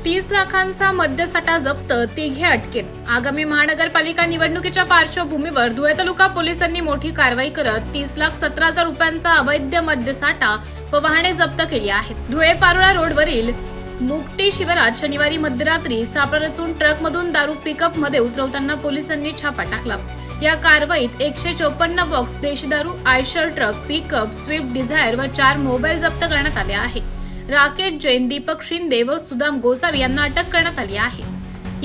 30 लाखांचा मद्यसाठा जप्त, तिघे अटकेत। आगामी महानगरपालिका निवडणुकीच्या पार्श्वभूमीवर धुळे तालुका पोलिसांनी मोठी कारवाई करत 30,17,000 रुपयांचा अवैध मद्यसाठा व वाहने जप्त केली आहेत। धुळे पारोळा रोडवरील मुकटी शिवारात शनिवारी मध्यरात्री सापळा रचून ट्रकमधून दारू पिकअप मध्ये उतरवताना पोलिसांनी छापा टाकला। या कारवाईत 154 बॉक्स देशी दारू, Eicher truck, pickup, Swift Dzire व 4 मोबाईल जप्त करण्यात आले आहे। राकेश जैन, दीपक शिंदे व सुदाम गोसावी यांना अटक करण्यात आली आहे।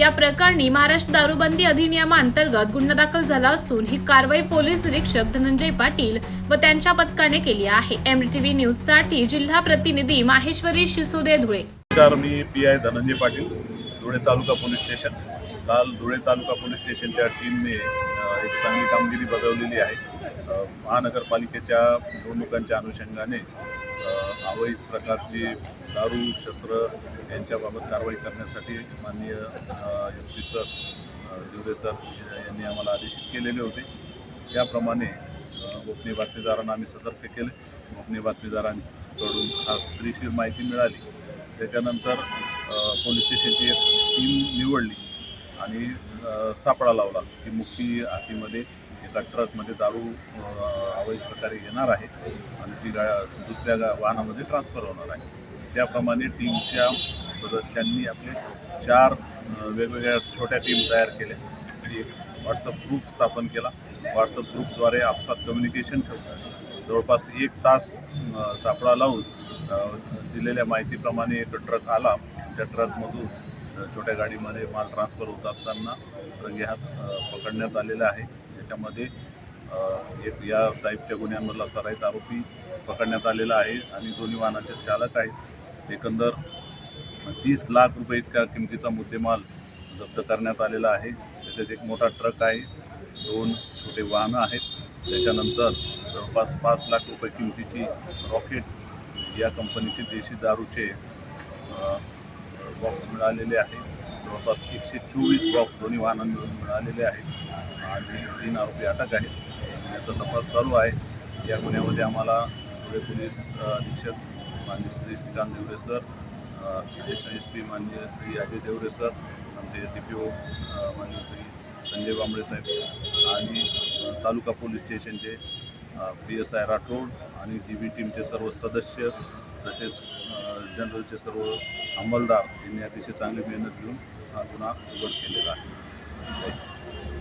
या प्रकरणी महाराष्ट्र दारूबंदी अधिनियमाअंतर्गत गुन्हा दाखल झाला असून ही कारवाई पोलीस निरीक्षक धनंजय पाटील व त्यांच्या पथकाने केली आहे। एमटीव्ही न्यूज साठी जिल्हा प्रतिनिधी माहेश्वरी शिसोदे, धुळे। मी पीआय धनंजय पाटील, धुळे तालुका पोलीस स्टेशन। काल धुळे तालुका पोलीस स्टेशनच्या टीमने एक चांगली कामगिरी बजावलेली आहे। महानगरपालिकेच्या निवडणुकांच्या अनुषंगाने अवैध प्रकारची दारू, शस्त्र यांच्याबाबत कारवाई करण्यासाठी माननीय SP सर, दिवरे सर यांनी आम्हाला आदेशित केलेले होते। त्याप्रमाणे गोपनीय बातमीदारांना आम्ही सतर्क केले। गोपनीय बातमीदारांकडून खात्रीशीर माहिती मिळाली, त्याच्यानंतर पोलीस स्टेशनची एक टीम निवडली आणि सापळा लावला की मुक्ती हातीमध्ये एका ट्रकमध्ये दारू अवैध प्रकारे येणार आहे आणि ती दुसऱ्या वाहनामध्ये ट्रान्सफर होणार आहे। त्याप्रमाणे टीमच्या सदस्यांनी आपले 4 वेगवेगळ्या छोट्या टीम तयार केल्या। एक व्हॉट्सअप ग्रुप स्थापन केला। व्हॉट्सअप ग्रुपद्वारे आपसात कम्युनिकेशन ठेवलं। जवळपास 1 तास सापळा लावून दिलेल्या माहितीप्रमाणे एक ट्रक आला। त्या ट्रकमधून छोट्या गाडीमध्ये माल ट्रान्सफर होत असताना रंगे हात पकडण्यात आलेला आहे। त्याच्यामध्ये एक या टाईपच्या गुन्ह्यांमधला सराईत आरोपी पकडण्यात आलेला आहे आणि दोन्ही वाहनाचे चालक आहेत। एकंदर 30 लाख रुपये इतक्या किमतीचा मुद्देमाल जप्त करण्यात आलेला आहे। त्याच्यात एक मोठा ट्रक आहे, 2 छोटे वाहनं आहेत। त्याच्यानंतर जवळपास 5 लाख रुपये किमतीची रॉकेट या कंपनीचे देशी दारूचे बॉक्स मिळालेले आहेत। जवळपास 124 बॉक्स दोन्ही वाहनांमधून मिळालेले आहेत आणि 3 आरोपी अटक आहेत। याचा तपास चालू आहे। या गुन्ह्यामध्ये आम्हाला धुळे पोलीस अधीक्षक माननीय श्री श्रीकांत देवरे सर, SP माननीय श्री अजय देवरे सर, आमचे DPO माननीय श्री संजय बांबळे साहेब आणि तालुका पोलीस स्टेशनचे PSI राठोड आणि DB टीमचे सर्व सदस्य तसेच जनरलचे सर्व अंमलदार यांनी अतिशय चांगली मेहनत घेऊन हा गुन्हा उघड केलेला आहे।